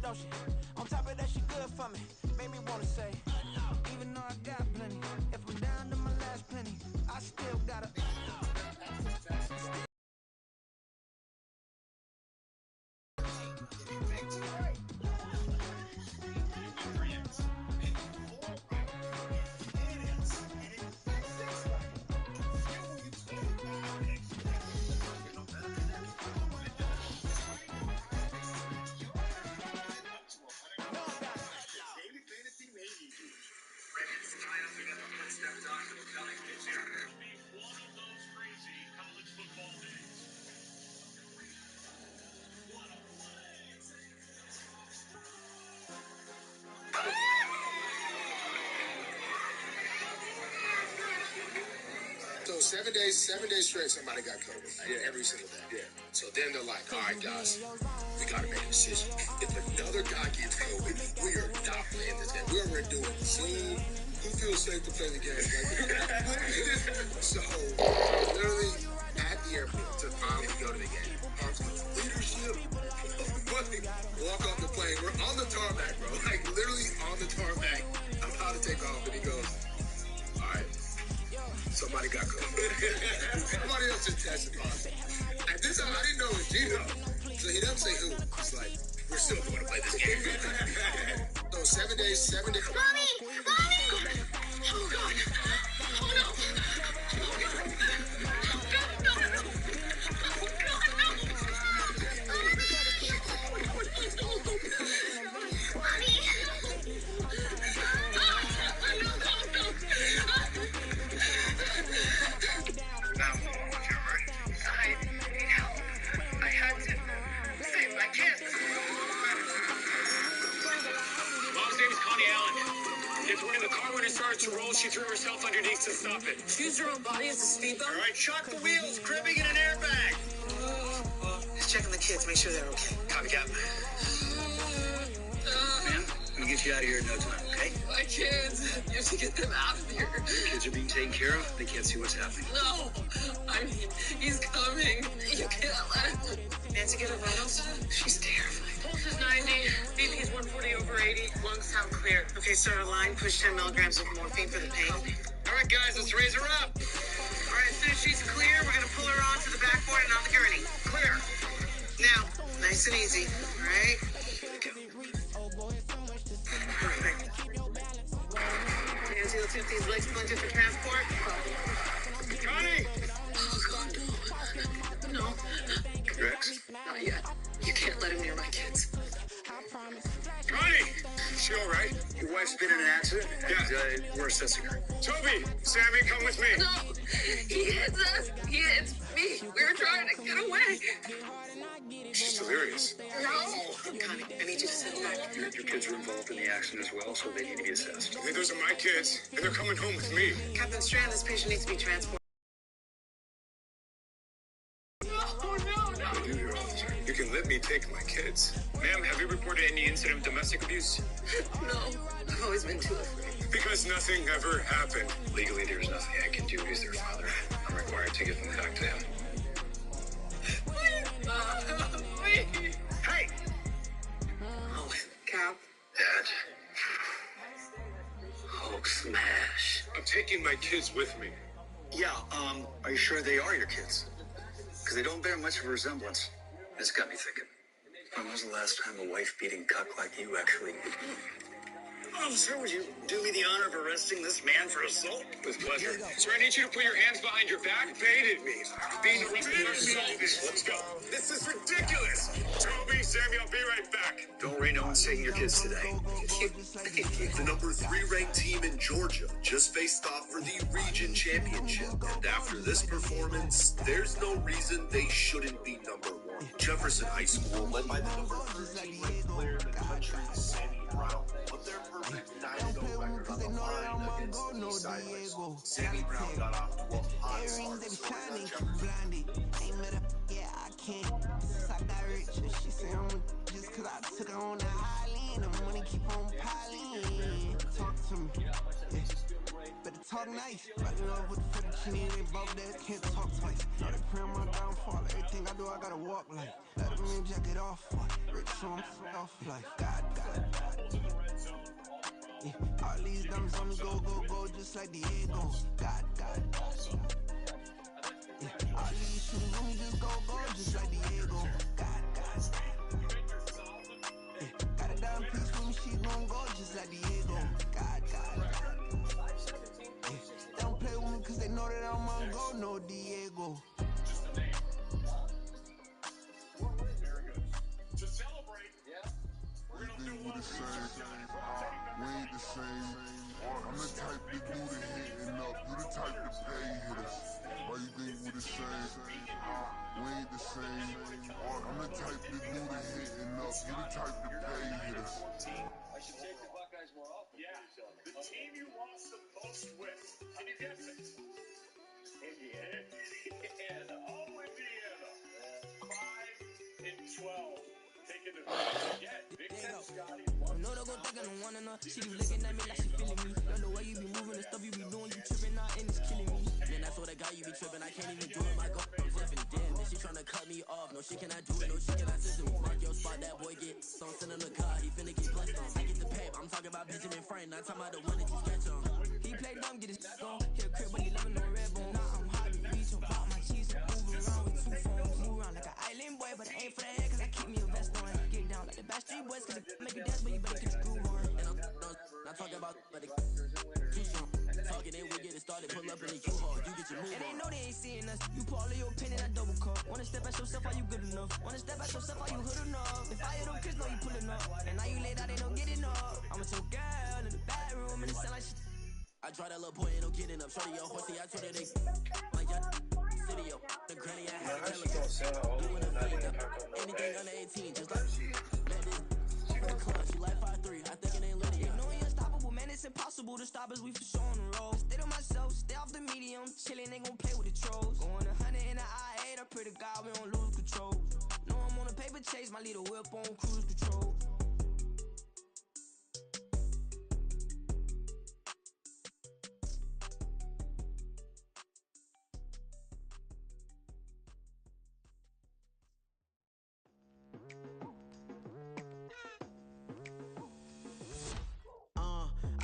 don't she? On top of that, she good for me. Made me wanna say, even though I got plenty, if I'm down to my last penny, I still gotta. So 7 days straight, somebody got COVID. Yeah, every single day. Yeah. So then they're like, all right, guys, we got to make a decision. If another guy gets COVID, we are not playing this game. We're already doing Zoom. Who feels safe to play the game? So, literally at the airport to finally go to the game. Leadership. Walk off the plane. We're on the tarmac, bro. Like, literally on the tarmac. I'm about to take off, and he goes, all right. Somebody got COVID. Somebody else just tested positive. At this time, I didn't know it was Gino. So he doesn't say who. It's like, we're still going to play this game. So 7 days. Mommy! Mommy! Oh, God. Oh, no. Oh, God. No. Oh, God, no. When the car, when it started to roll, she threw herself underneath to stop it. She used her own body as a speed bump? All right, shock the wheels, cribbing in an airbag. Just checking the kids, make sure they're okay. Copycat. Man, I'm gonna get you out of here in no time, okay? My kids. You have to get them out of here. The kids are being taken care of. They can't see what's happening. No. I mean, he's coming. You can't let him. Nancy get her vitals? She's terrified. Pulse is 90. BP is 140/80. Lungs sound clear. Okay, start a line. Push 10 milligrams of morphine for the pain. All right, guys, let's raise her up. All right, as soon as she's clear, we're going to pull her onto the backboard and on the gurney. Clear. Now, nice and easy. All right? Nancy, let's see if these legs splintered for transport. Connie! Oh, God, no. No. Rex? Not yet. You can't let him near my kids. Connie! She all right? Your wife's been in an accident? Yeah. We're assessing her. Toby! Sammy, come with me. No! He hits us! He hits me! We were trying to get away! She's delirious. No! Connie, I need you to sit back. Your kids were involved in the accident as well, so they need to be assessed. Hey, those are my kids, and they're coming home with me. Captain Strand, this patient needs to be transported. You can let me take my kids. Ma'am, have you reported any incident of domestic abuse? No. I've always been too afraid. Because nothing ever happened. Legally, there's nothing I can do as their father. I'm required to give them back to him. Please. Hey! Oh, Cap. Dad, Hulk smash. I'm taking my kids with me. Yeah, are you sure they are your kids? Because they don't bear much of a resemblance. This got me thinking. When was the last time a wife-beating cuck like you actually... Officer, would you do me the honor of arresting this man for assault? With pleasure. Sir, I need you to put your hands behind your back. Baited me. Being arrested for assault. Let's go. This is ridiculous. Toby, Sammy, I'll be right back. Don't worry, no one's taking your kids today. The number 3 ranked team in Georgia just faced off for the region championship. And after this performance, there's no reason they shouldn't be number 1. Jefferson High School, led by the number 13 ranked player in the country, Sammy Brown, put their perfect 9-0 record on the line against the Eastside High School. Sammy Brown got off to a hot start, scoring on Jefferson. Yeah, I can't. I got rich, she say I'm just cause I took her on the island. The money keep on piling. Talk to me. Yeah. Better talk nice. Right love with the fettuccine, they both dead, can't talk twice. Now they pray on my downfall. Everything I do, I gotta walk like. Let me jacket off. Rich so I'm off like God. Yeah, all these diamonds on me go, just like Diego. God. Yeah, all these shooters on me just go, just like Diego. God. Yeah, got a diamond piece with me, she gon' go just like Diego. God. Yeah, they don't play with me cause they know that I'm on go, no Diego. To celebrate, we're gonna do We the same, we ain't the same. I'm the type to do the hitting up, you the type to pay hitters. Why you think we the same? We ain't the same. I'm the type to do the hitting up, you the type to pay hitters. I should take the Buckeyes more often. Yeah, the team you lost the most with. Can you guess it? Indiana. Oh, Indiana. 5-12. Taking advantage again. Big Ten Scotty. No, they gon' think I don't wanna know. She keep looking at me like she feeling me. Yo, the way you be moving the stuff you be doing, you tripping out and it's killing me. Man, I swear to God, you be tripping. I can't even do it. My girl, I'm flipping. Damn, man, she tryna cut me off. No, she cannot do it. No, she cannot system. Mark your spot, that boy get. So I'm sending him the car. He finna get blessed on. I get the pay. I'm talking about Benjamin Franklin. Not talking about the one that you sketch on. He played dumb, get his on. Hit a crib, but he loving no red bone. Now I'm hot, reach on. Bought my cheese and move around with 2 phones. Move around like an island boy, but I ain't for that head cause I keep me a vest on. Get down like the Backstreet Boys cause it make you dance, but you better get your groove on. And I'm not talking about but the too strong. Talking in, we get it started, pull up in the U-Haul, you get your move on. And they know they ain't seeing us. You pull all of your pen in that double cup. Wanna step at yourself, are you good enough? Wanna step at yourself, are you hood enough? If I hear them kids, know you pulling up. And now you laid out, they don't get enough. I'm with your girl in the bedroom and it sound like shit. I try that little boy, ain't no getting up. Shorty your horsey, I told her they like young city up. The granny, I had to tell her. Doing a thing, anything under 18, just like man, this for the club. She like 5'3", I think it ain't Lydia. You know we unstoppable, man, it's impossible to stop us. We for sure on the road. Stay to myself, stay off the medium, chillin', ain't gon' play with the trolls. Going 100 in the I-8, I pray to God we don't lose control. Know I'm on a paper chase, my little whip on cruise control.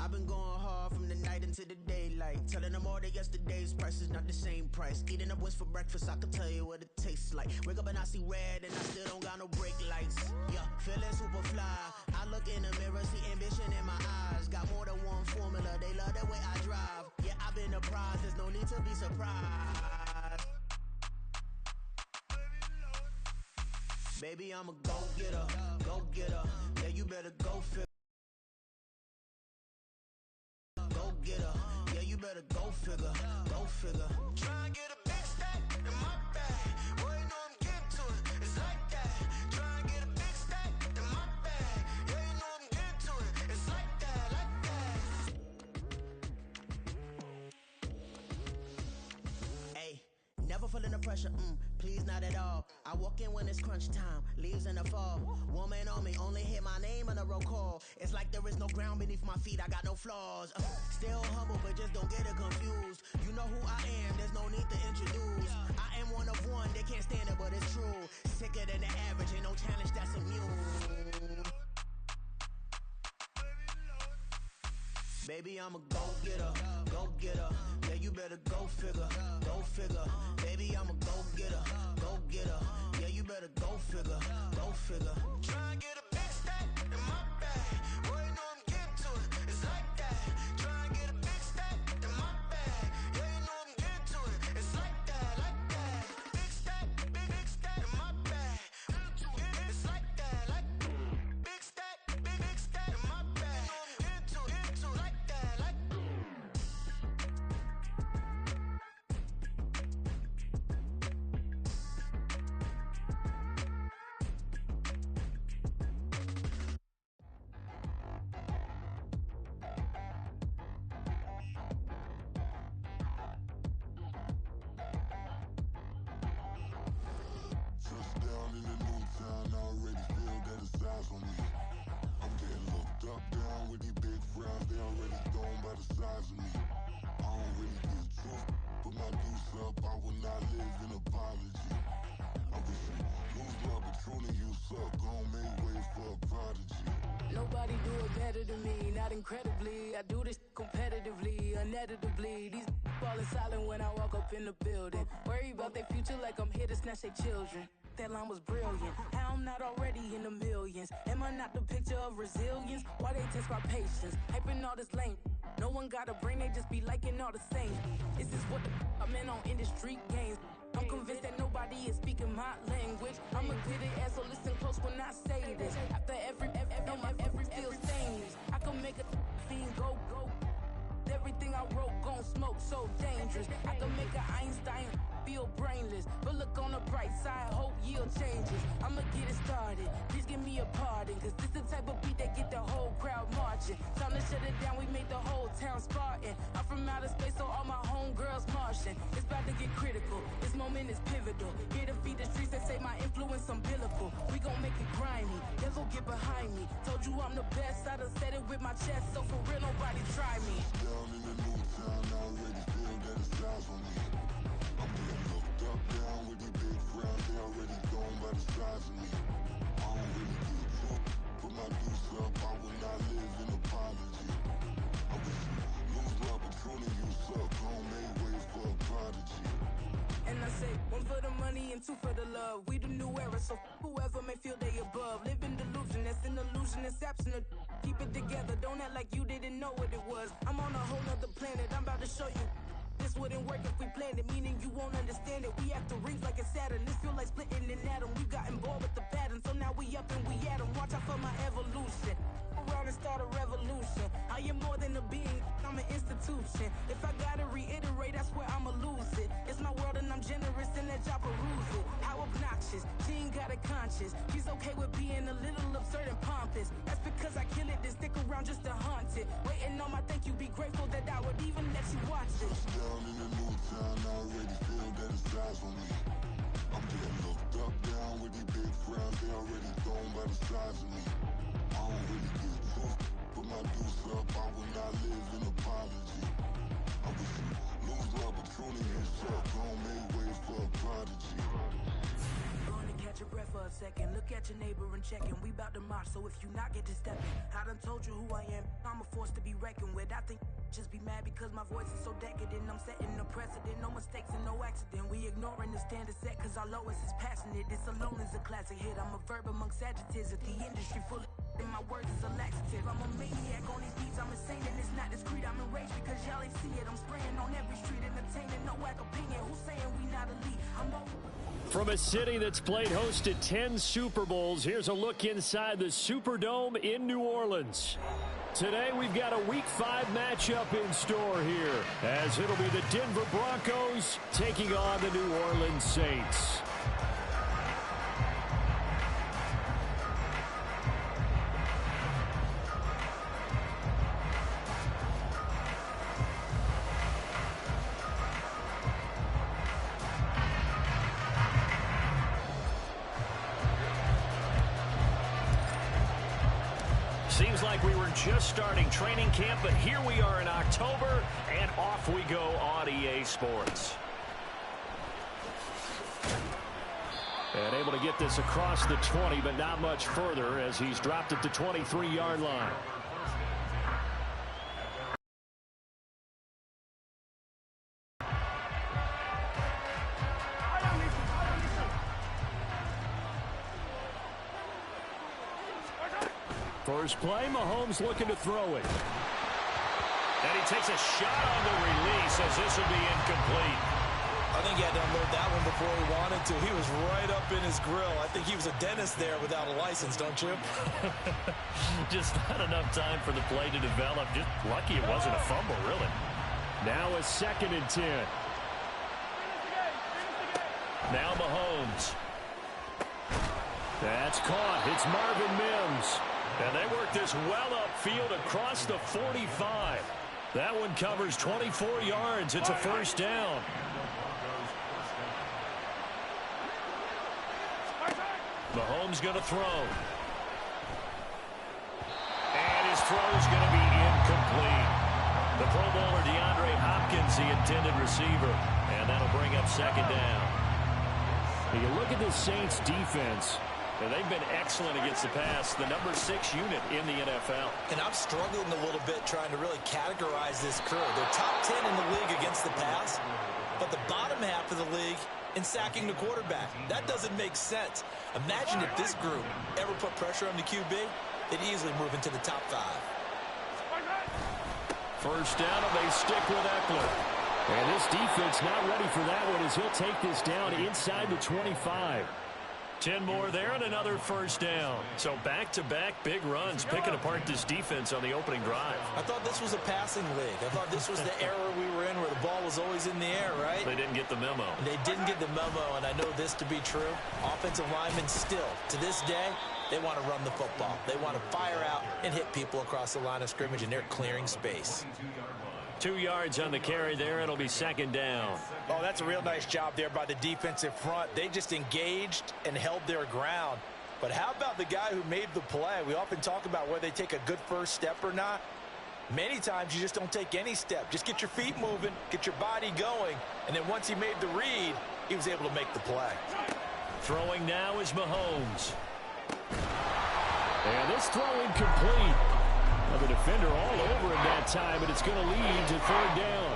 I've been going hard from the night into the daylight. Telling them all that yesterday's price is not the same price. Eating up wings for breakfast, I can tell you what it tastes like. Wake up and I see red and I still don't got no brake lights. Yeah, feeling super fly. I look in the mirror, see ambition in my eyes. Got more than one formula, they love the way I drive. Yeah, I've been a prize, there's no need to be surprised. Baby, I'm a go-getter, go-getter. Yeah, you better go figure. Go get her, yeah, you better go figure, go figure. Try and get a big stack in my bag. Boy, you know I'm getting to it, it's like that. Try and get a big stack in my bag. Yeah, you know I'm getting to it, it's like that, like that. Hey, never feeling the pressure, please not at all. I walk in when it's crunch time, leaves in the fall. Woman on me, only hit my name on a roll call. It's like there is no ground beneath my feet, I got no flaws. Still humble, but just don't get it confused. You know who I am, there's no need to introduce. I am one of one, they can't stand it, but it's true. Sicker than the average, ain't no challenge that's immune. Baby, I'm a go-getter, go-getter. Yeah, you better go figure, go figure. Baby, I'm a go-getter, go-getter. Yeah, you better go figure, go figure. Try and get a big stack in my bag. Boy, you know I'm getting to it, it's like that. Try and get a big stack in my bag. Yeah, you know I'm getting to it, it's like that, like that. Big stack, big stack in my bag. It's like that, like big stack, big stack in my bag. You know I'm getting to it, like that, like. better than me, not incredibly. I do this competitively, uneditably. These falling silent when I walk up in the building. Worry about their future like I'm here to snatch their children. That line was brilliant. How I'm not already in the millions? Am I not the picture of resilience? Why they test my patience? Hyping all this lame. No one got a brain, they just be liking all the same. This is what the I'm in on industry games. I'm convinced that nobody is speaking my language. I'm a good ass, so listen close when I say this. After every still stains. I can make a fiend go. Everything I wrote gon' smoke, so dangerous. I can make an Einstein feel brainless, but look on the bright side, hope yield changes. I'ma get it started, please give me a pardon, cause this the type of beat that get the whole crowd marching. Time to shut it down, we made the whole town Spartan. I'm from outer space, so all my homegirls Martian. It's about to get critical, this moment is pivotal. Here to feed the streets, they say my influence umbilical. We gon' make it grimy, devil get behind me. Told you I'm the best, I done said it with my chest, so for real nobody try me. Down in the new town, I already feel that it's time for me. I'm getting looked up, down with these big crowds, they already gone by the size of me. I don't really get drunk, put my deuce up, I will not live in apology. I wish you lose the opportunity, you suck, home made way for a prodigy. And I say, one for the money and two for the love. We the new era, so whoever may feel they above. Live in delusion, that's an illusion, it's absent. Keep it together, don't act like you didn't know what it was. I'm on a whole nother planet, I'm about to show you. This wouldn't work if we planned it, meaning you won't understand it. We have to rings like a Saturn, this feel like splitting an atom. We got involved with the pattern, so now we up and we at 'em. Watch out for my evolution. Around and start a revolution. I am more than a being, I'm an institution. If I gotta reiterate, that's where I'ma lose it. It's my world and I'm generous and that y'all peruse it. How obnoxious, she ain't got a conscience. She's okay with being a little absurd and pompous. That's because I kill it, then stick around just to haunt it. Waiting on my thank you, be grateful that I would even let you watch it. Down in the new town, I already feel that it's time for me. I'm getting looked up, down with these big crowds, they already gone by the size of me. I don't really get drunk, put my deuce up, I will not live in apology. I wish you lose the opportunity, you suck, home made way for a prodigy. Gonna catch your breath for a second. Look at your neighbor and check in. We bout to march, so if you not get to stepping. I done told you who I am. I'm a force to be reckoned with. I think just be mad because my voice is so decadent. I'm setting a precedent. No mistakes and no accident. We ignoring the standard set cause our lowest is passionate. This alone is a classic hit. I'm a verb amongst adjectives. If the industry full of and my words is a laxative. I'm a maniac on these beats. I'm insane and it's not discreet. I'm enraged because y'all ain't see it. I'm spraying on every street, entertaining no whack opinion. Who's saying we not elite? I'm over. From a city that's played host to 10 Super Bowls, here's a look inside the Superdome in New Orleans. Today, we've got a Week 5 matchup in store here, as it'll be the Denver Broncos taking on the New Orleans Saints. Seems like we were just starting training camp, but here we are in October, and off we go on EA Sports. And able to get this across the 20, but not much further as he's dropped at the 23-yard line. First play, Mahomes looking to throw it. And he takes a shot on the release as this will be incomplete. I think he had to unload that one before he wanted to. He was right up in his grill. I think he was a dentist there without a license, don't you? Just not enough time for the play to develop. Just lucky it wasn't a fumble, really. Now a 2nd and 10. Now Mahomes. That's caught. It's Marvin Mims. And they work this well upfield across the 45. That one covers 24 yards. It's a first down. Mahomes going to throw. And his throw is going to be incomplete. The Pro Bowler DeAndre Hopkins, the intended receiver. And that'll bring up 2nd down. You look at the Saints defense. And they've been excellent against the pass, the number 6 unit in the NFL. And I'm struggling a little bit trying to really categorize this crew. They're top 10 in the league against the pass, but the bottom half of the league in sacking the quarterback. That doesn't make sense. Imagine if this group ever put pressure on the QB, they'd easily move into the top 5. First down, and they stick with Eckler. And this defense not ready for that one as he'll take this down inside the 25. 10 more there and another first down. So back-to-back big runs picking apart this defense on the opening drive. I thought this was a passing league. I thought this was the era we were in where the ball was always in the air, right? They didn't get the memo. They didn't get the memo, and I know this to be true. Offensive linemen still, to this day, they want to run the football. They want to fire out and hit people across the line of scrimmage, and they're clearing space. 2 yards on the carry there. It'll be second down. Oh, that's a real nice job there by the defensive front. They just engaged and held their ground. But how about the guy who made the play? We often talk about whether they take a good first step or not. Many times you just don't take any step. Just get your feet moving, get your body going, and then once he made the read, he was able to make the play. Throwing now is Mahomes. And this throw incomplete. Well, the defender all over him that time, and it's going to lead to third down.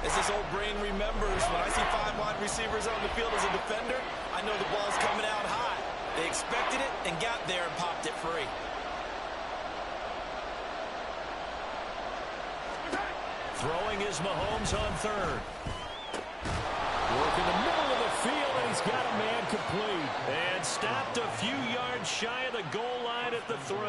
As this old brain remembers, when I see 5 wide receivers on the field as a defender, I know the ball's coming out high. They expected it and got there and popped it free. Throwing is Mahomes on third. Work in the middle of the field, and he's got a man complete. And stopped a few yards shy of the goal line at the 3.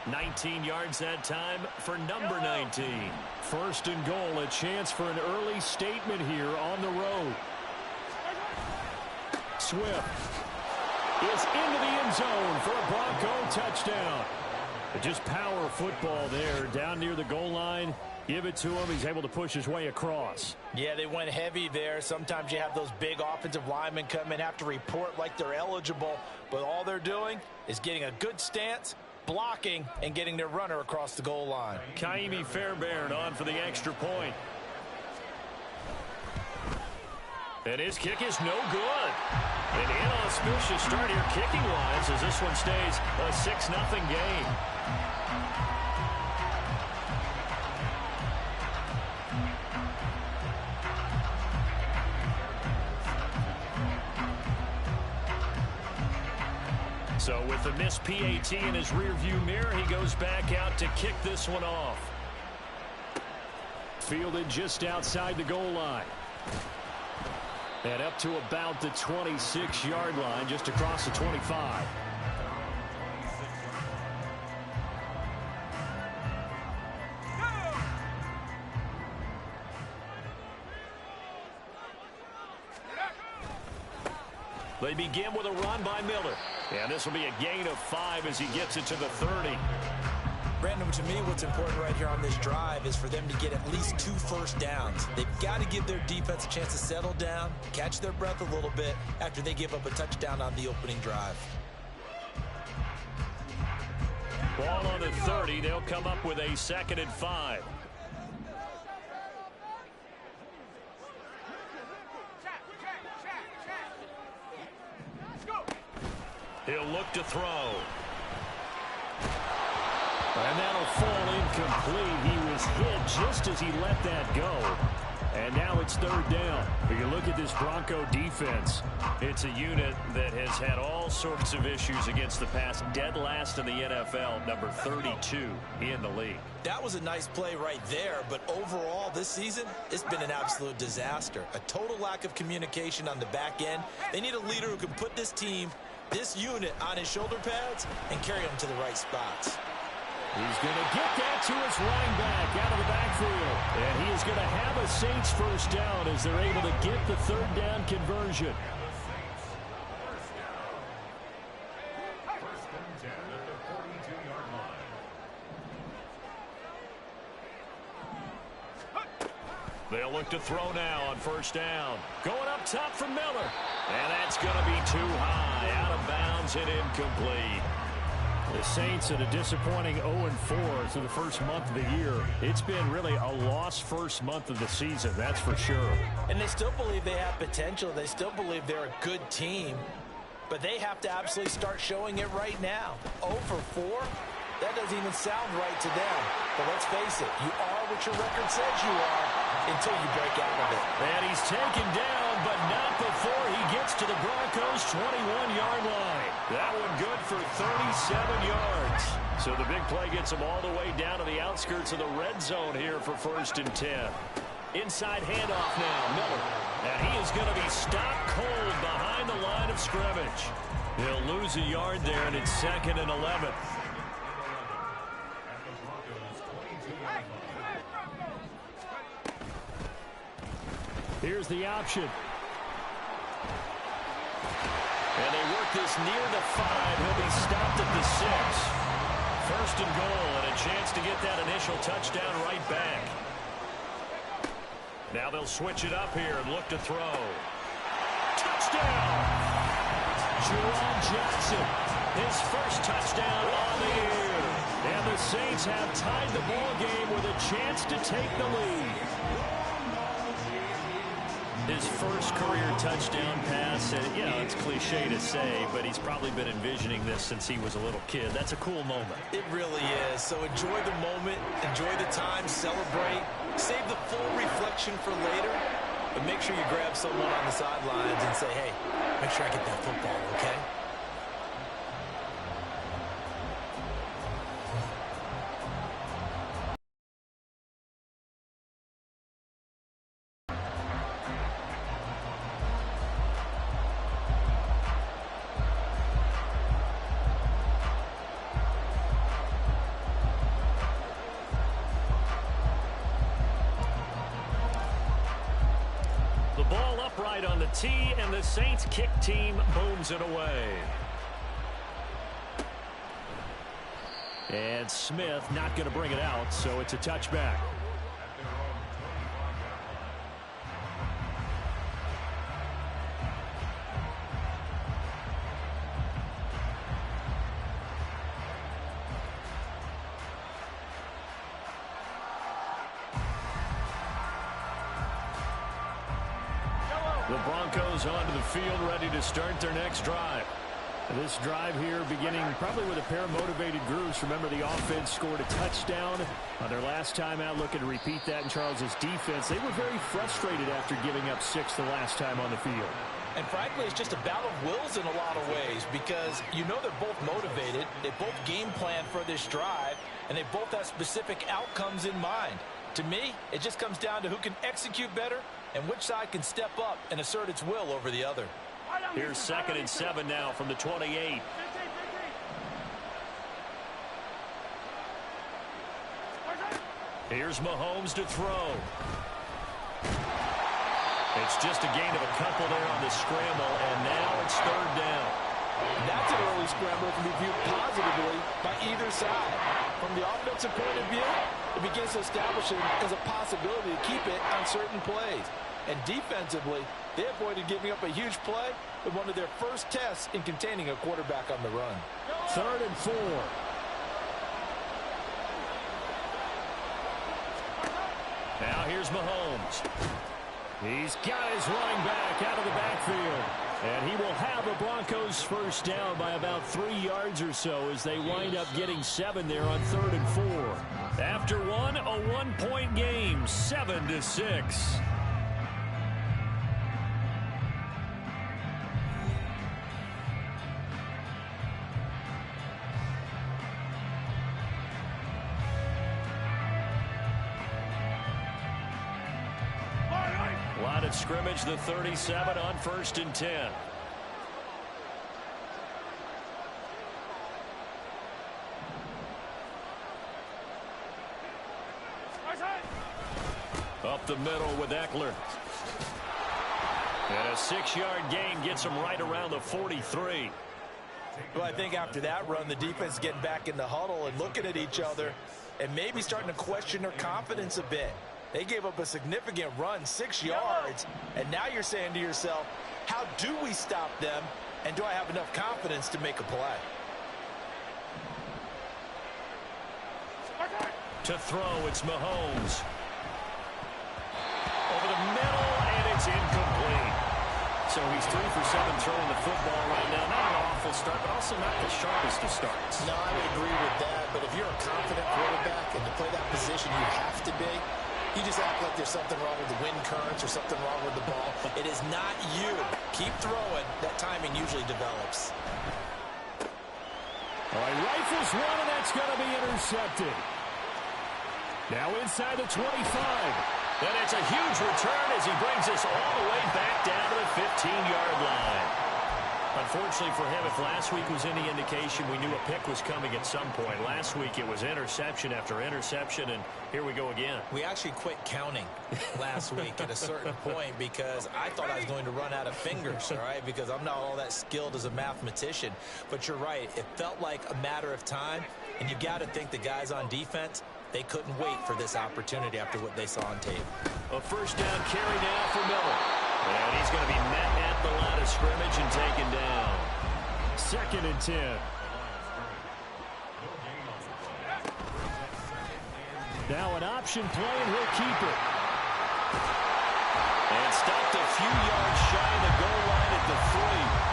19 yards that time for number 19. First and goal, a chance for an early statement here on the road. Swift is into the end zone for a Bronco touchdown. Just power football there down near the goal line. Give it to him. He's able to push his way across. Yeah, they went heavy there. Sometimes you have those big offensive linemen come in, have to report like they're eligible, but all they're doing is getting a good stance, blocking, and getting their runner across the goal line. Kaimi Fairbairn on for the extra point. And his kick is no good. An inauspicious start here kicking-wise as this one stays a 6-0 game. So with the missed PAT in his rearview mirror, he goes back out to kick this one off. Fielded just outside the goal line. And up to about the 26-yard line, just across the 25. They begin with a run by Miller. And this will be a gain of 5 as he gets it to the 30. Brandon, to me, what's important right here on this drive is for them to get at least 2 first downs. They've got to give their defense a chance to settle down, catch their breath a little bit after they give up a touchdown on the opening drive. Ball on the 30. They'll come up with a 2nd and 5. He'll look to throw. And that'll fall incomplete. He was hit just as he let that go. And now it's third down. If you look at this Bronco defense, it's a unit that has had all sorts of issues against the pass. Dead last in the NFL, number 32 in the league. That was a nice play right there, but overall this season, it's been an absolute disaster. A total lack of communication on the back end. They need a leader who can put this team, this unit, on his shoulder pads and carry them to the right spots. He's going to get that to his running back out of the backfield. And he is going to have a Saints first down as they're able to get the third down conversion. They'll look to throw now on first down. Going up top for Miller. And that's going to be too high. Out of bounds and incomplete. The Saints at a disappointing 0-4 through the first month of the year. It's been really a lost first month of the season, that's for sure. And they still believe they have potential. They still believe they're a good team. but they have to absolutely start showing it right now. 0 for 4? That doesn't even sound right to them. But let's face it, you are what your record says you are until you break out of it. And he's taken down, but not before he gets to the Broncos' 21-yard line. That one good for 37 yards. So the big play gets him all the way down to the outskirts of the red zone here for 1st and 10. Inside handoff now, Miller. And he is going to be stopped cold behind the line of scrimmage. He'll lose a yard there, and it's 2nd and 11. Here's the option. And they work this near the 5. He'll be stopped at the 6. 1st and goal, and a chance to get that initial touchdown right back. Now they'll switch it up here and look to throw. Touchdown! Jerome Jackson, his first touchdown on the year. And the Saints have tied the ball game with a chance to take the lead. His first career touchdown pass, and it's cliche to say, but he's probably been envisioning this since he was a little kid. That's a cool moment. It really is. So enjoy the moment, enjoy the time, celebrate, save the full reflection for later, but make sure you grab someone on the sidelines and say, hey, make sure I get that football, okay? Ball upright on the tee, and the Saints kick team booms it away. And Smith not going to bring it out, so it's a touchback. The Broncos onto the field, ready to start their next drive. This drive here beginning probably with a pair of motivated groups. Remember, the offense scored a touchdown on their last time out. Looking to repeat that in Charles's defense. They were very frustrated after giving up 6 the last time on the field. And frankly, it's just a battle of wills in a lot of ways because you know they're both motivated. They both game plan for this drive, and they both have specific outcomes in mind. To me, it just comes down to who can execute better and which side can step up and assert its will over the other. Here's 2nd and 7 now from the 28. Here's Mahomes to throw. It's just a gain of a couple there on the scramble, and now it's 3rd down. That's an early scramble that can be viewed positively by either side. From the offensive point of view, it begins to establish it as a possibility to keep it on certain plays. And defensively, they avoided giving up a huge play with one of their first tests in containing a quarterback on the run. 3rd and 4. Now here's Mahomes. He's got his running back out of the backfield. And he will have the Broncos first down by about 3 yards or so as they wind up getting 7 there on 3rd and 4. After one, a 1-point game, 7-6. Line of scrimmage, the 37 on 1st and 10. Up the middle with Eckler. And a 6-yard gain gets him right around the 43. Well, I think after that run, the defense is getting back in the huddle and looking at each other and maybe starting to question their confidence a bit. They gave up a significant run, 6 yards, and now you're saying to yourself, how do we stop them, and do I have enough confidence to make a play? To throw, it's Mahomes. Over the middle, and it's incomplete. So he's 3 for 7 throwing the football right now. Not an awful start, but also not the sharpest of starts. No, I would agree with that. But if you're a confident quarterback and to play that position you have to be, you just act like there's something wrong with the wind currents or something wrong with the ball. It is not you. Keep throwing. That timing usually develops. All right, rifles one, and that's going to be intercepted. Now inside the 25. And it's a huge return as he brings us all the way back down to the 15-yard line. Unfortunately for him, if last week was any indication, we knew a pick was coming at some point. Last week it was interception after interception, and here we go again. We actually quit counting last week at a certain point because I thought I was going to run out of fingers, all right, because I'm not all that skilled as a mathematician. But you're right. It felt like a matter of time, and you got to think the guys on defense, they couldn't wait for this opportunity after what they saw on tape. A first down carry now for Miller. And he's going to be met at the line of scrimmage and taken down. 2nd and 10. Now an option play, and he'll keep it. And stopped a few yards shy of the goal line at the 3.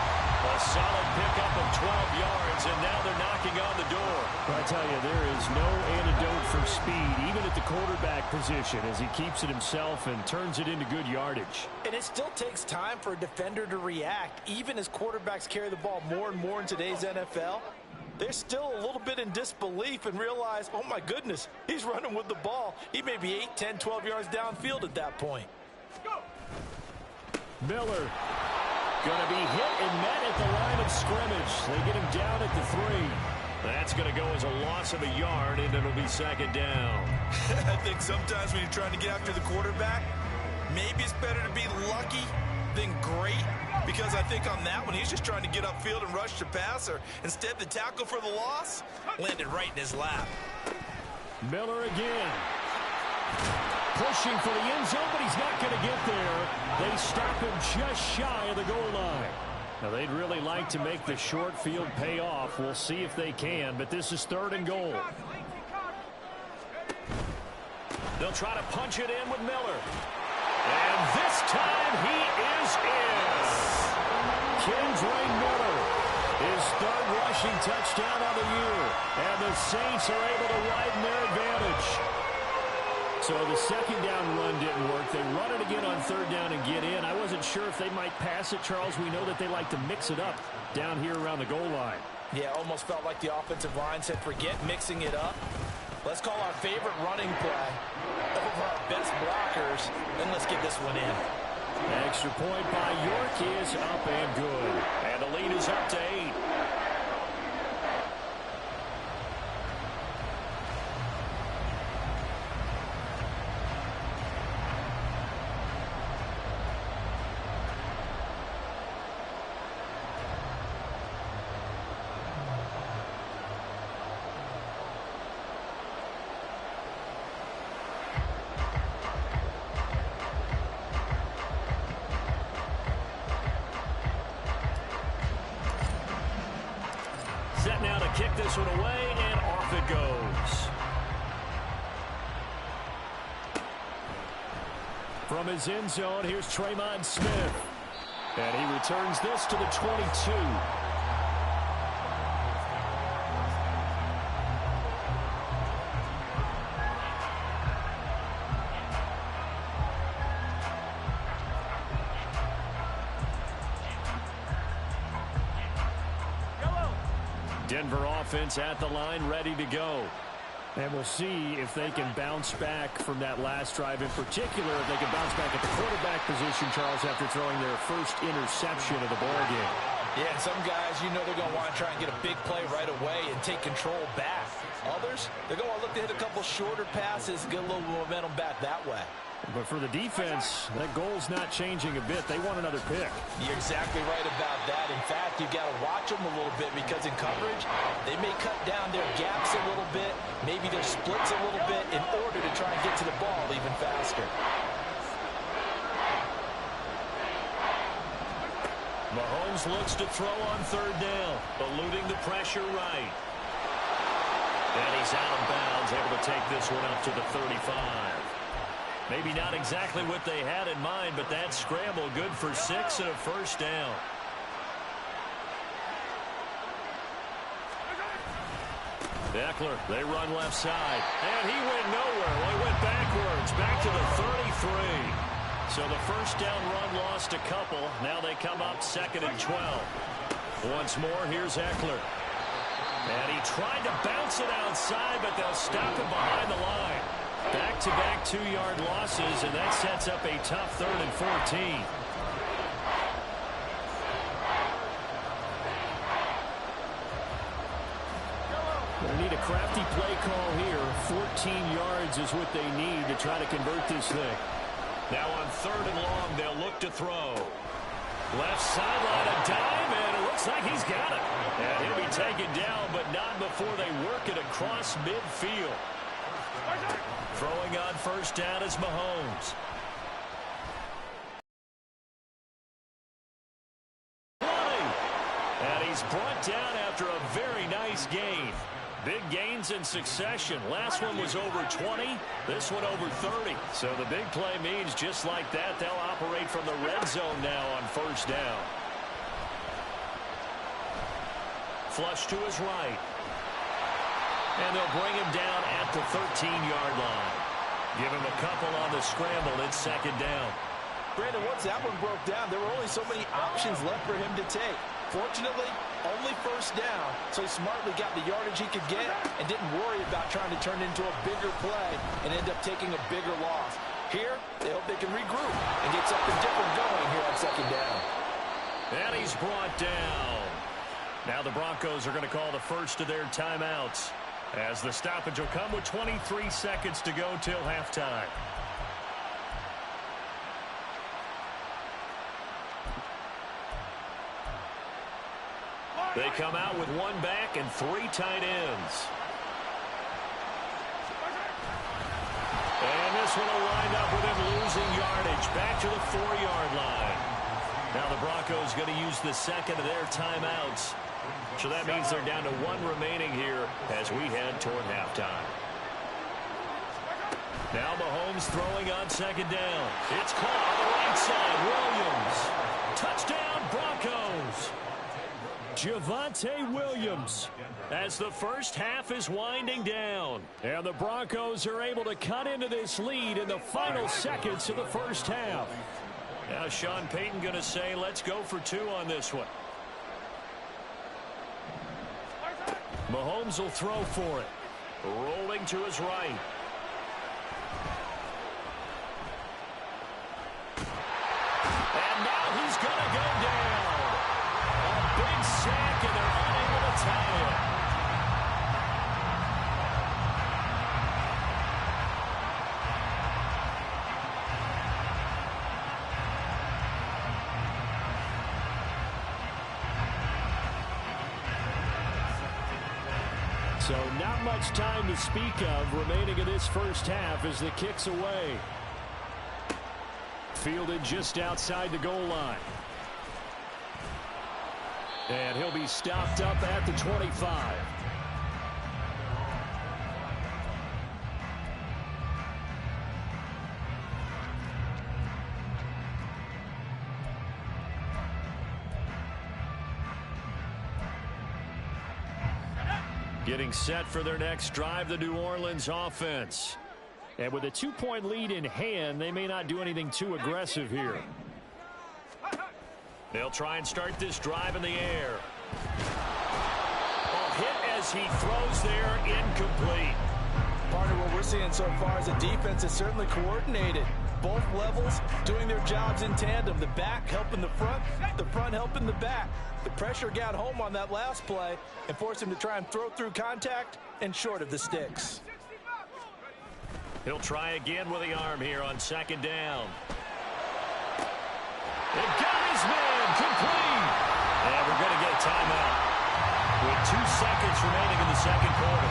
A solid pickup of 12 yards, and now they're knocking on the door. I tell you, there is no antidote for speed, even at the quarterback position, as he keeps it himself and turns it into good yardage. And it still takes time for a defender to react. Even as quarterbacks carry the ball more and more in today's NFL, they're still a little bit in disbelief and realize, oh my goodness, he's running with the ball. He may be 8, 10, 12 yards downfield at that point. Miller going to be hit and met at the line of scrimmage. They get him down at the 3. That's going to go as a loss of a yard, and it'll be 2nd down. I think sometimes when you're trying to get after the quarterback, maybe it's better to be lucky than great, because I think on that one, he's just trying to get upfield and rush the passer. Instead, the tackle for the loss landed right in his lap. Miller again. Pushing for the end zone, but he's not going to get there. They stop him just shy of the goal line. Now, they'd really like to make the short field pay off. We'll see if they can, but this is 3rd and goal. They'll try to punch it in with Miller. And this time he is in. Kendra Miller, his 3rd rushing touchdown of the year. And the Saints are able to widen their advantage. So the 2nd down run didn't work. They run it again on 3rd down and get in. I wasn't sure if they might pass it, Charles. We know that they like to mix it up down here around the goal line. Yeah, almost felt like the offensive line said, forget mixing it up. Let's call our favorite running play over our best blockers, and let's get this one in. Extra point by York is up and good. And the lead is up to 8. Set now to kick this one away, and off it goes. From his end zone, here's Tremont Smith. And he returns this to the 22. Denver offense at the line, ready to go. And we'll see if they can bounce back from that last drive, in particular, if they can bounce back at the quarterback position, Charles, after throwing their first interception of the ballgame. Yeah, and some guys, you know they're going to want to try and get a big play right away and take control back. Others, they're going to look to hit a couple shorter passes, get a little momentum back that way. But for the defense, that goal's not changing a bit. They want another pick. You're exactly right about that. In fact, you've got to watch them a little bit because in coverage, they may cut down their gaps a little bit, maybe their splits a little bit in order to try and get to the ball even faster. Mahomes looks to throw on 3rd down, eluding the pressure right. And he's out of bounds, able to take this one up to the 35. Maybe not exactly what they had in mind, but that scramble good for 6 and a first down. Eckler, they run left side. And he went nowhere. Well, he went backwards, back to the 33. So the first down run lost a couple. Now they come up 2nd and 12. Once more, here's Eckler. And he tried to bounce it outside, but they'll stop him behind the line. Back-to-back 2-yard losses, and that sets up a tough 3rd and 14. They need a crafty play call here. 14 yards is what they need to try to convert this thing. Now on 3rd and long, they'll look to throw. Left sideline, a dime, and it looks like he's got it. And he'll be taken down, but not before they work it across midfield. Throwing on first down is Mahomes. And he's brought down after a very nice gain. Big gains in succession. Last one was over 20. This one over 30. So the big play means just like that, they'll operate from the red zone now on first down. Flush to his right. And they'll bring him down at the 13-yard line. Give him a couple on the scramble. It's 2nd down. Brandon, once that one broke down, there were only so many options left for him to take. Fortunately, only first down, so he smartly got the yardage he could get and didn't worry about trying to turn it into a bigger play and end up taking a bigger loss. Here, they hope they can regroup and get something different going here on 2nd down. And he's brought down. Now the Broncos are going to call the first of their timeouts, as the stoppage will come with 23 seconds to go till halftime. They come out with 1 back and 3 tight ends. And this one will wind up with him losing yardage back to the 4-yard line. Now the Broncos going to use the 2nd of their timeouts. So that means they're down to 1 remaining here as we head toward halftime. Now Mahomes throwing on 2nd down. It's caught on the right side. Williams. Touchdown Broncos. Javonte Williams as the first half is winding down. And the Broncos are able to cut into this lead in the final seconds of the first half. Now Sean Payton going to say, let's go for 2 on this one. Mahomes will throw for it. Rolling to his right. And now he's going to go down. A big sack, and they're unable to tie it. So not much time to speak of remaining in this first half as the kick's away. Fielded just outside the goal line. And he'll be stopped up at the 25. Getting set for their next drive, the New Orleans offense. And with a 2-point lead in hand, they may not do anything too aggressive here. They'll try and start this drive in the air. Oh, hit as he throws there, incomplete. Part of what we're seeing so far is the defense is certainly coordinated. Both levels doing their jobs in tandem. The back helping the front helping the back. The pressure got home on that last play and forced him to try and throw through contact and short of the sticks. He'll try again with the arm here on 2nd down. It got his man complete. And we're going to get a timeout with 2 seconds remaining in the second quarter.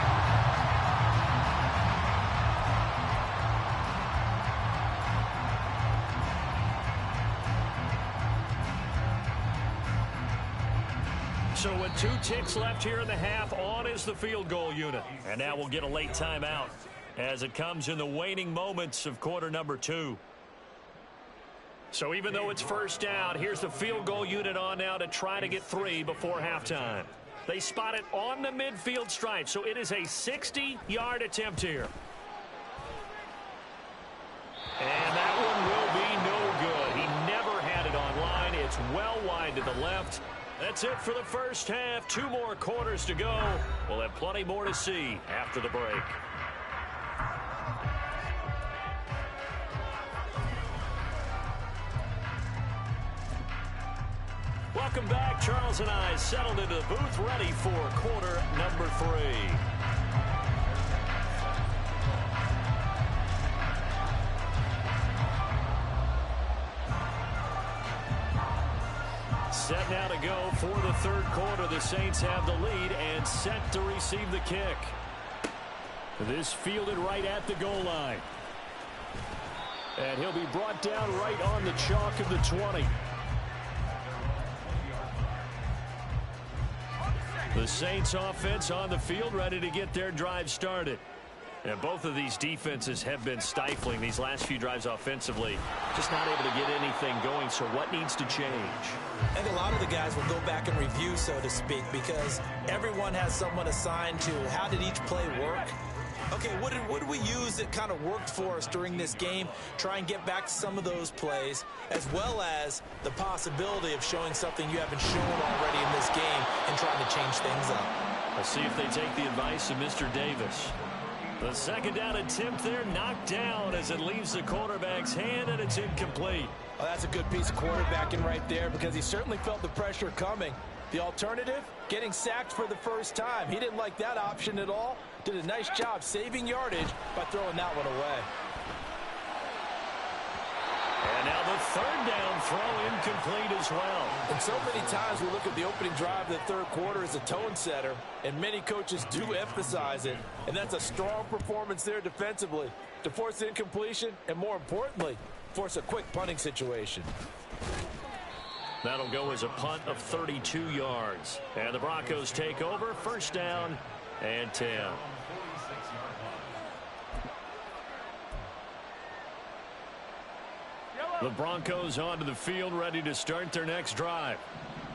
So with 2 ticks left here in the half, on is the field goal unit. And now we'll get a late timeout. as it comes in the waning moments of quarter number 2. So even though it's first down, here's the field goal unit on now to try to get 3 before halftime. They spot it on the midfield stripe, so it is a 60-yard attempt here. And that one will be no good. He never had it on line. It's well wide to the left. That's it for the first half. 2 more quarters to go. We'll have plenty more to see after the break. Welcome back. Charles and I settled into the booth, ready for quarter number 3. Set now to go for the third quarter. The Saints have the lead and set to receive the kick. This fielded right at the goal line. And he'll be brought down right on the chalk of the 20. The Saints offense on the field, ready to get their drive started. And both of these defenses have been stifling these last few drives offensively. Just not able to get anything going, so what needs to change? I think a lot of the guys will go back and review, so to speak, because everyone has someone assigned to how did each play work. Okay, what did we use that kind of worked for us during this game? Try and get back to some of those plays, as well as the possibility of showing something you haven't shown already in this game and trying to change things up. Let's see if they take the advice of Mr. Davis. The second down attempt there knocked down as it leaves the quarterback's hand, and it's incomplete. Well, that's a good piece of quarterbacking right there because he certainly felt the pressure coming. The alternative, getting sacked for the first time. He didn't like that option at all. Did a nice job saving yardage by throwing that one away. And now the third down throw incomplete as well. And so many times we look at the opening drive of the third quarter as a tone setter, and many coaches do emphasize it. And that's a strong performance there defensively to force incompletion and, more importantly, force a quick punting situation. That'll go as a punt of 32 yards. And the Broncos take over. First down and 10. The Broncos onto the field, ready to start their next drive.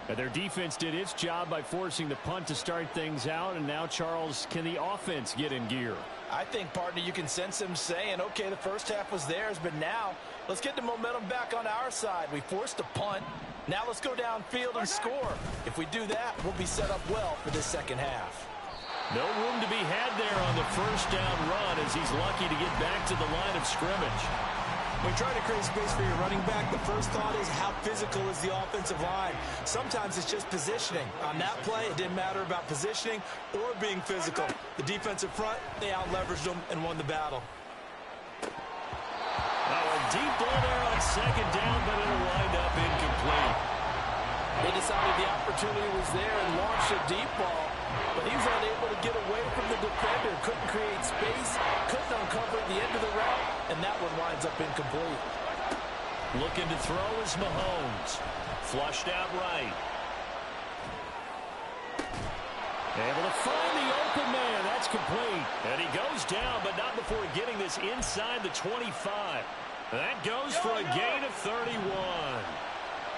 And their defense did its job by forcing the punt to start things out. And now, Charles, can the offense get in gear? I think, partner, you can sense them saying, okay, the first half was theirs, but now let's get the momentum back on our side. We forced a punt. Now let's go downfield and score. If we do that, we'll be set up well for this second half. No room to be had there on the first down run as he's lucky to get back to the line of scrimmage. When you try to create space for your running back, the first thought is how physical is the offensive line. Sometimes it's just positioning. On that play, it didn't matter about positioning or being physical. The defensive front, they out-leveraged them and won the battle. A deep ball there on second down, but it'll wind up incomplete. They decided the opportunity was there and launched a deep ball, but he was unable to get away from the defender. Couldn't create space, couldn't uncover the end of the route, and that one winds up incomplete. Looking to throw is Mahomes. Flushed out right. Able to find the open man. That's complete. And he goes down, but not before getting this inside the 25. That goes for a gain of 31.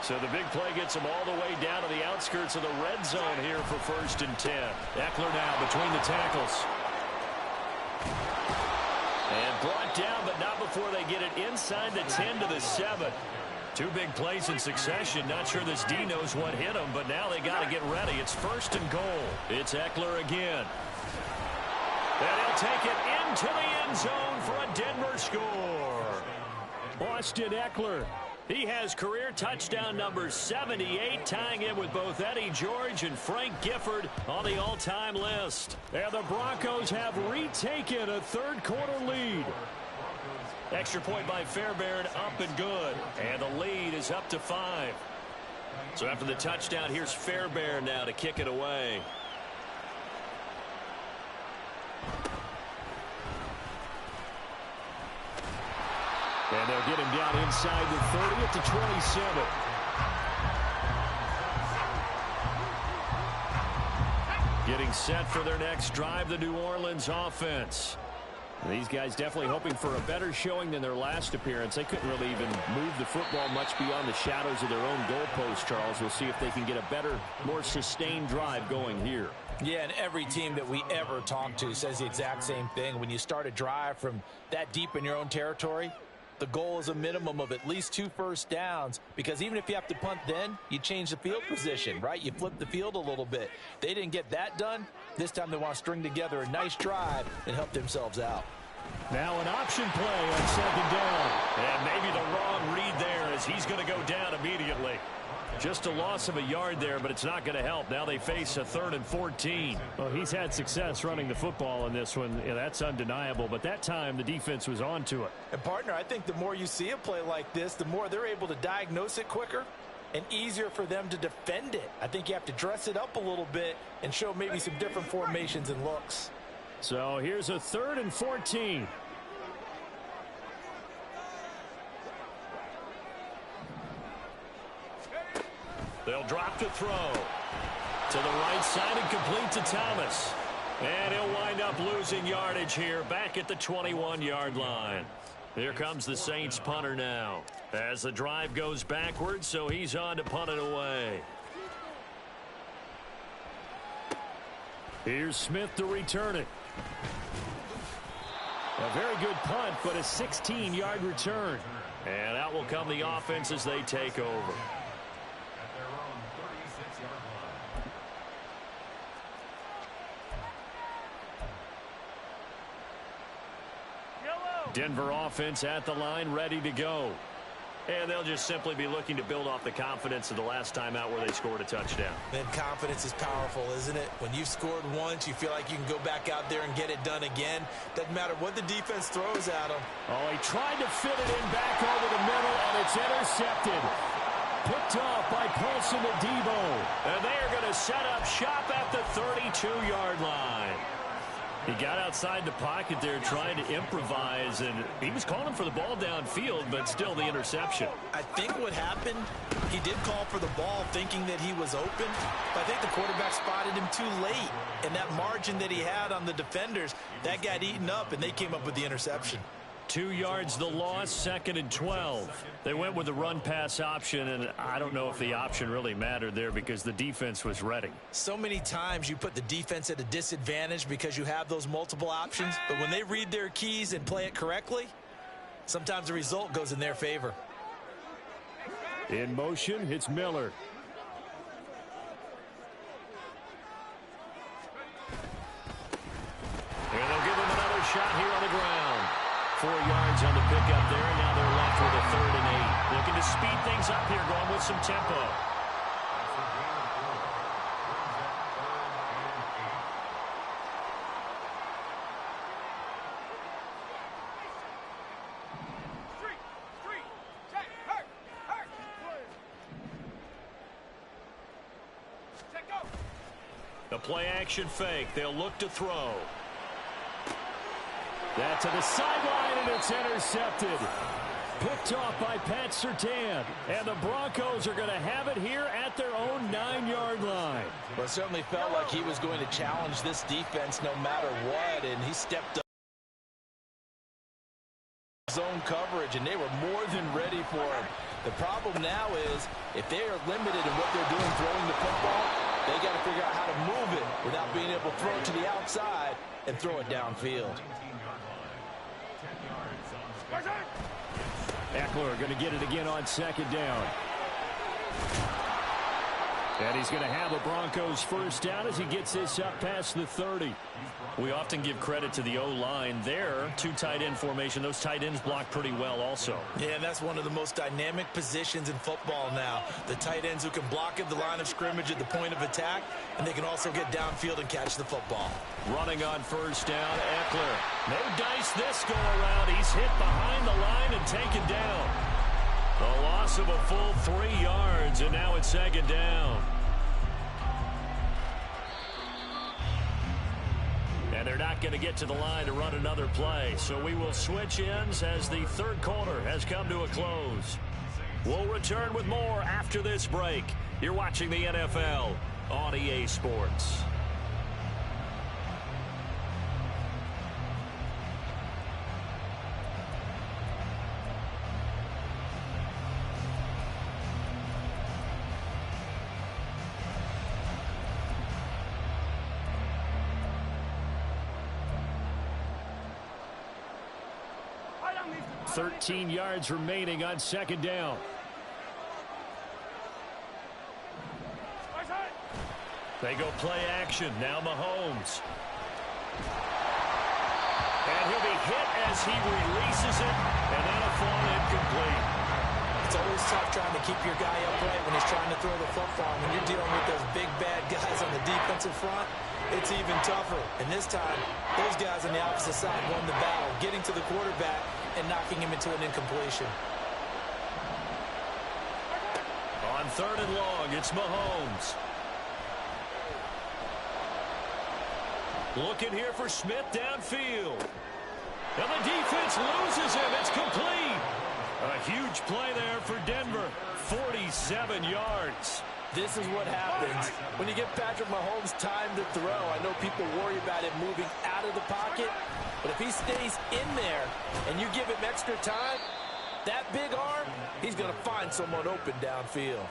So the big play gets him all the way down to the outskirts of the red zone here for first and 10. Eckler now between the tackles. And brought down, but not before they get it inside the 10 to the 7. 2 big plays in succession. Not sure this D knows what hit him, but now they got to get ready. It's first and goal. It's Eckler again. And he'll take it into the end zone for a Denver score. Austin Eckler. He has career touchdown number 78, tying in with both Eddie George and Frank Gifford on the all-time list. And the Broncos have retaken a third-quarter lead. Extra point by Fairbairn, up and good. And the lead is up to 5. So after the touchdown, here's Fairbairn now to kick it away. And they'll get him down inside the 30 at the 27. Getting set for their next drive, the New Orleans offense. These guys definitely hoping for a better showing than their last appearance. They couldn't really even move the football much beyond the shadows of their own goalpost, Charles. We'll see if they can get a better, more sustained drive going here. Yeah, and every team that we ever talk to says the exact same thing. When you start a drive from that deep in your own territory, the goal is a minimum of at least 2 first downs, because even if you have to punt then, you change the field position, right? You flip the field a little bit. They didn't get that done. This time they want to string together a nice drive and help themselves out. Now an option play on second down. And maybe the wrong read there as he's going to go down immediately. Just a loss of a yard there, but it's not going to help. Now they face a 3rd and 14. Well, he's had success running the football in this one. Yeah, that's undeniable, but that time the defense was on to it. And, partner, I think the more you see a play like this, the more they're able to diagnose it quicker and easier for them to defend it. I think you have to dress it up a little bit and show maybe some different formations and looks. So here's a 3rd and 14. They'll drop to throw. To the right side and complete to Thomas. And he'll wind up losing yardage here back at the 21-yard line. Here comes the Saints punter now. As the drive goes backwards, so he's on to punt it away. Here's Smith to return it. A very good punt, but a 16-yard return. And out will come the offense as they take over. Denver offense at the line, ready to go. And they'll just simply be looking to build off the confidence of the last time out where they scored a touchdown. Man, confidence is powerful, isn't it? When you've scored once, you feel like you can go back out there and get it done again. Doesn't matter what the defense throws at them. Oh, he tried to fit it in back over the middle, and it's intercepted. Picked off by Paulson to Debo. And they are going to set up shop at the 32-yard line. He got outside the pocket there trying to improvise, and he was calling for the ball downfield, but still the interception. I think what happened, he did call for the ball thinking that he was open, but I think the quarterback spotted him too late. And that margin that he had on the defenders, that got eaten up, and they came up with the interception. 2 yards the loss, 2nd and 12. They went with the run-pass option, and I don't know if the option really mattered there because the defense was ready. So many times you put the defense at a disadvantage because you have those multiple options, but when they read their keys and play it correctly, sometimes the result goes in their favor. In motion, it's Miller. And they'll give him another shot here on the ground. 4 yards on the pickup there, and now they're left with a 3rd and 8. Looking to speed things up here, going with some tempo. The play action fake. They'll look to throw. That to the sideline, and it's intercepted. Picked off by Pat Surtain. And the Broncos are going to have it here at their own 9-yard line. Well, it certainly felt like he was going to challenge this defense no matter what, and he stepped up zone coverage, and they were more than ready for him. The problem now is if they are limited in what they're doing throwing the football, they got to figure out how to move it without being able to throw it to the outside and throw it downfield. Eckler going to get it again on 2nd down. And he's going to have a Broncos first down as he gets this up past the 30. We often give credit to the O-line there. 2 tight end formation. Those tight ends block pretty well also. Yeah, and that's one of the most dynamic positions in football now. The tight ends who can block at the line of scrimmage at the point of attack, and they can also get downfield and catch the football. Running on first down, Eckler. No dice this go around. He's hit behind the line and taken down. A loss of a full 3 yards, and now it's 2nd down. And they're not going to get to the line to run another play. So we will switch ends as the 3rd quarter has come to a close. We'll return with more after this break. You're watching the NFL on EA Sports. 13 yards remaining on second down. They go play action. Now Mahomes. And he'll be hit as he releases it, and that'll fall incomplete. It's always tough trying to keep your guy upright when he's trying to throw the football. When you're dealing with those big, bad guys on the defensive front, it's even tougher. And this time, those guys on the opposite side won the battle, getting to the quarterback and knocking him into an incompletion. On third and long, it's Mahomes. Looking here for Smith downfield. And the defense loses him. It's complete. A huge play there for Denver. 47 yards. This is what happens when you give Patrick Mahomes time to throw. I know people worry about him moving out of the pocket, but if he stays in there and you give him extra time, that big arm, he's going to find someone open downfield.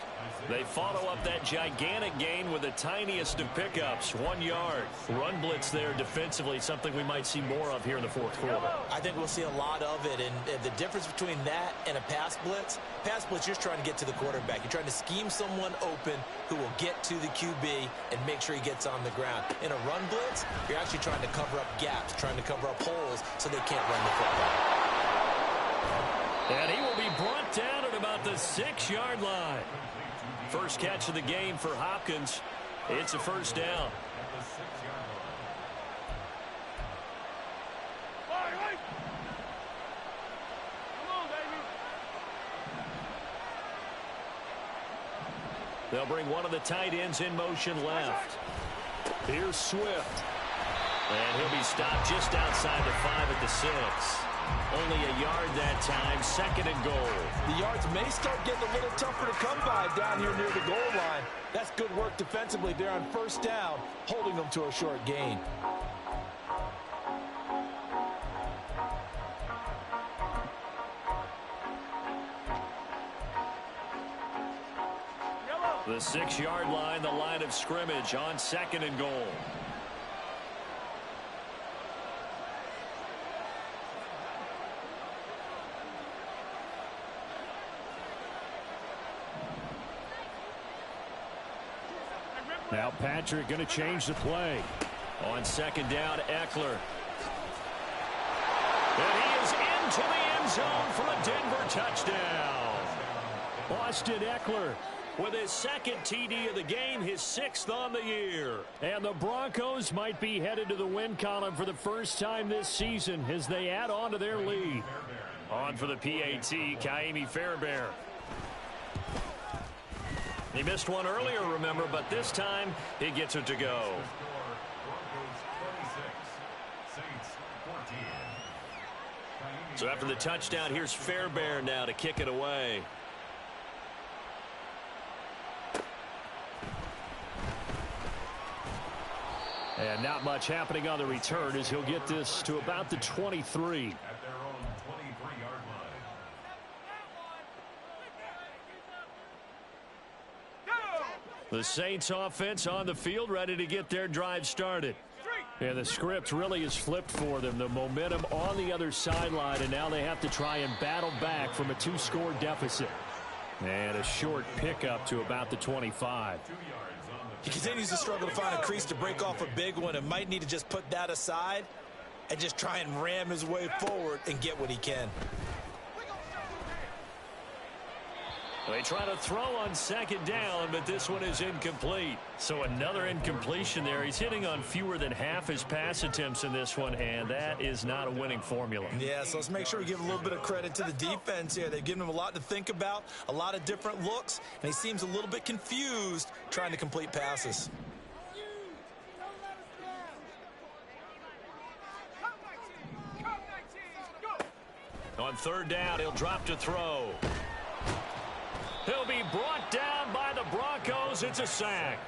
They follow up that gigantic gain with the tiniest of pickups, 1 yard. Run blitz there defensively, something we might see more of here in the fourth quarter. I think we'll see a lot of it, and the difference between that and a pass blitz, you're just trying to get to the quarterback. You're trying to scheme someone open who will get to the QB and make sure he gets on the ground. In a run blitz, you're actually trying to cover up gaps, trying to cover up holes so they can't run the football. And he will be brought down at about the 6-yard line. First catch of the game for Hopkins. It's a first down. They'll bring one of the tight ends in motion left. Here's Swift. And he'll be stopped just outside the 5 at the 6. Only a yard that time, second and goal. The yards may start getting a little tougher to come by down here near the goal line. That's good work defensively there on first down, holding them to a short gain. The 6-yard line, the line of scrimmage on second and goal. Now Patrick going to change the play. On second down, Eckler. And he is into the end zone for a Denver touchdown. Austin Eckler with his second TD of the game, his 6th on the year. And the Broncos might be headed to the win column for the first time this season as they add on to their lead. On for the PAT, Kaimi Fairbairn. He missed one earlier, remember, but this time he gets it to go. So after the touchdown, here's Fairbairn now to kick it away. And not much happening on the return as he'll get this to about the 23. The Saints offense on the field, ready to get their drive started. And the script really is flipped for them. The momentum on the other sideline, and now they have to try and battle back from a 2-score deficit. And a short pickup to about the 25. He continues to struggle to find a crease to break off a big one and might need to just put that aside and just try and ram his way forward and get what he can. They try to throw on second down, but this one is incomplete. So another incompletion there. He's hitting on fewer than half his pass attempts in this one, and that is not a winning formula. Yeah, so let's make sure we give a little bit of credit to the defense here. They've given him a lot to think about, a lot of different looks, and he seems a little bit confused trying to complete passes. On third down, he'll drop to throw. He'll be brought down by the Broncos. It's a sack.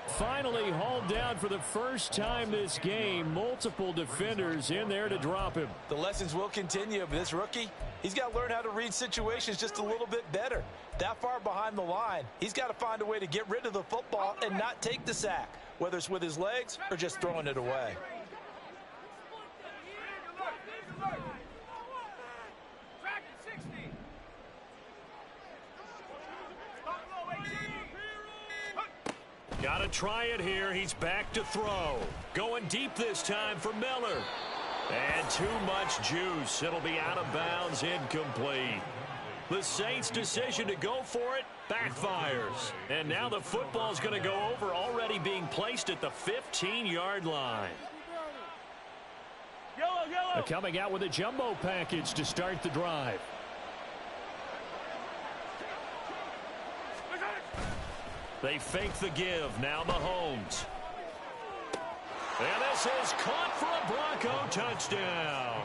Finally hauled down for the first time this game. Multiple defenders in there to drop him. The lessons will continue, but this rookie, he's got to learn how to read situations just a little bit better. That far behind the line, he's got to find a way to get rid of the football and not take the sack, whether it's with his legs or just throwing it away. try it here. He's back to throw. Going deep this time for Miller. And too much juice. It'll be out of bounds, incomplete. The Saints' decision to go for it backfires. And now the football's going to go over, already being placed at the 15-yard line. They're coming out with a jumbo package to start the drive. They fake the give. Now Mahomes. And this is caught for a Bronco touchdown.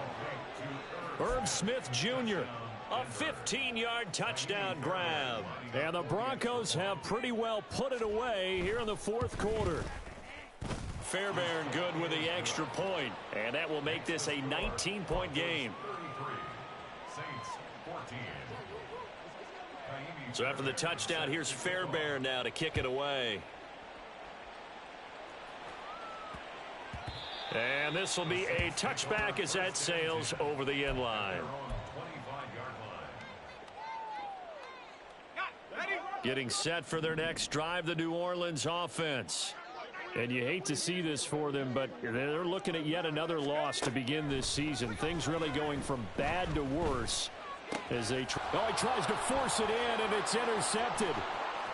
Herb Smith Jr., a 15-yard touchdown grab. And the Broncos have pretty well put it away here in the fourth quarter. Fairbairn good with the extra point. And that will make this a 19-point game. So after the touchdown, here's Fairbairn now to kick it away. And this will be a touchback as that sails over the end line. Getting set for their next drive, the New Orleans offense. And you hate to see this for them, but they're looking at yet another loss to begin this season. Things really going from bad to worse as they he tries to force it in, and it's intercepted.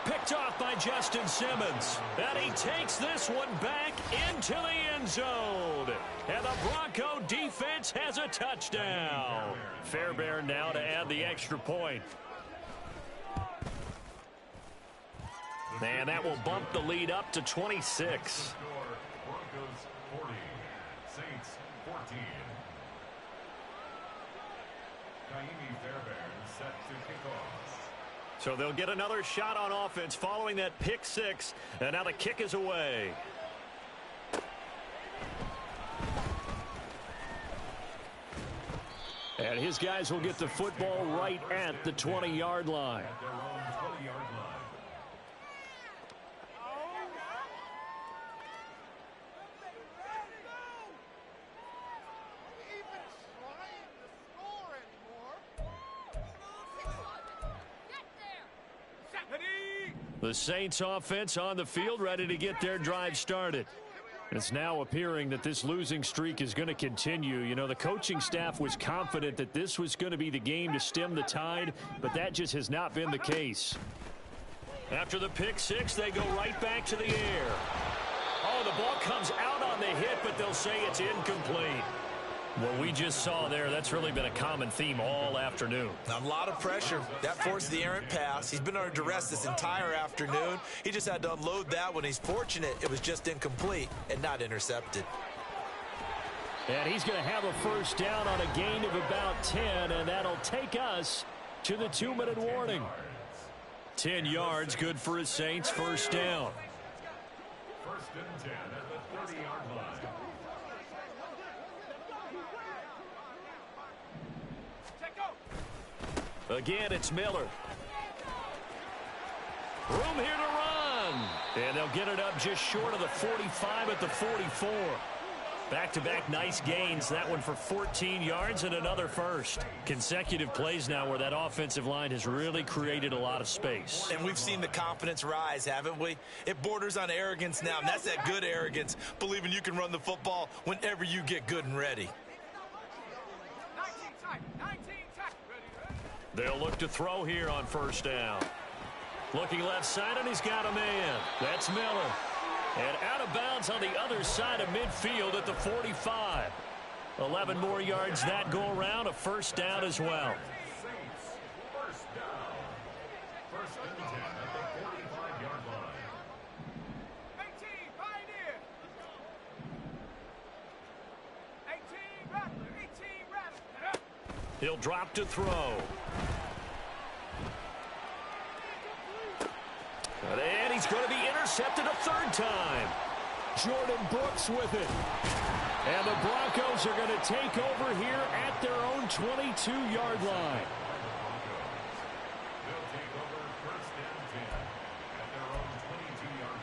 Picked off by Justin Simmons. And he takes this one back into the end zone. And the Bronco defense has a touchdown. Fairbairn now to add the extra point. And that will bump the lead up to 26. Broncos 40, Saints 14. Kaimi Fairbairn set to kick off. So they'll get another shot on offense following that pick six. And now the kick is away. And his guys will get the football right at the 20-yard line. The Saints offense on the field, ready to get their drive started. It's now appearing that this losing streak is going to continue. You know, the coaching staff was confident that this was going to be the game to stem the tide, but that just has not been the case. After the pick six, they go right back to the air. Oh, the ball comes out on the hit, but they'll say it's incomplete. What we just saw there, that's really been a common theme all afternoon. A lot of pressure. That forced the errant pass. He's been under duress this entire afternoon. He just had to unload that one. He's fortunate it was just incomplete and not intercepted. And he's going to have a first down on a gain of about 10, and that'll take us to the 2-minute warning. 10 yards, good for his Saints, first down. First and 10 at the 30-yard line. Again, it's Miller. Room here to run. And they'll get it up just short of the 45 at the 44. Back-to-back nice gains. That one for 14 yards and another first. Consecutive plays now where that offensive line has really created a lot of space. And we've seen the confidence rise, haven't we? It borders on arrogance now, and that's that good arrogance, believing you can run the football whenever you get good and ready. They'll look to throw here on first down. Looking left side, and he's got a man. That's Miller. And out of bounds on the other side of midfield at the 45. 11 more yards that go around, a first down as well. First down. First and 10 at the 45-yard line. 18, Pioneer. 18, Rattler. 18, Rattler. He'll drop to throw. And he's going to be intercepted a third time. Jordan Brooks with it. And the Broncos are going to take over here at their own 22-yard line. They'll take over first and 10 at their own 22-yard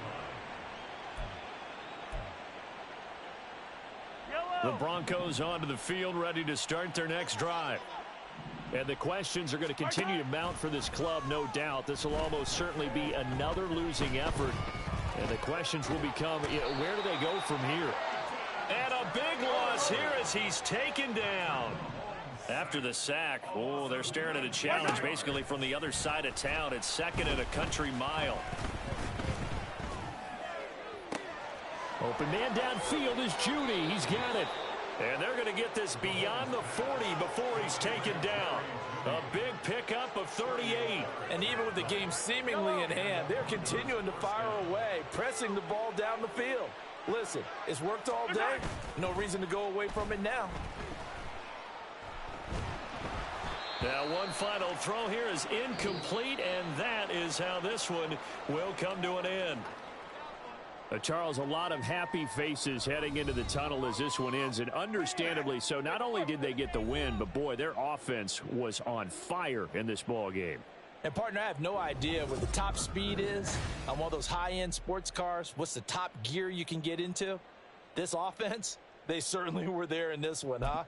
line. The Broncos onto the field, ready to start their next drive. And the questions are going to continue to mount for this club, no doubt. This will almost certainly be another losing effort. And the questions will become, where do they go from here? And a big loss here as he's taken down. After the sack, oh, they're staring at a challenge basically from the other side of town. It's second and a country mile. Open man downfield is Judy. He's got it. And they're going to get this beyond the 40 before he's taken down. A big pickup of 38. And even with the game seemingly in hand, they're continuing to fire away, pressing the ball down the field. Listen, it's worked all day. No reason to go away from it now. Now one final throw here is incomplete, and that is how this one will come to an end. Charles, a lot of happy faces heading into the tunnel as this one ends, and understandably so. Not only did they get the win, but boy, their offense was on fire in this ball game. And partner, I have no idea what the top speed is on one of those high-end sports cars. What's the top gear you can get into? This offense, they certainly were there in this one, huh?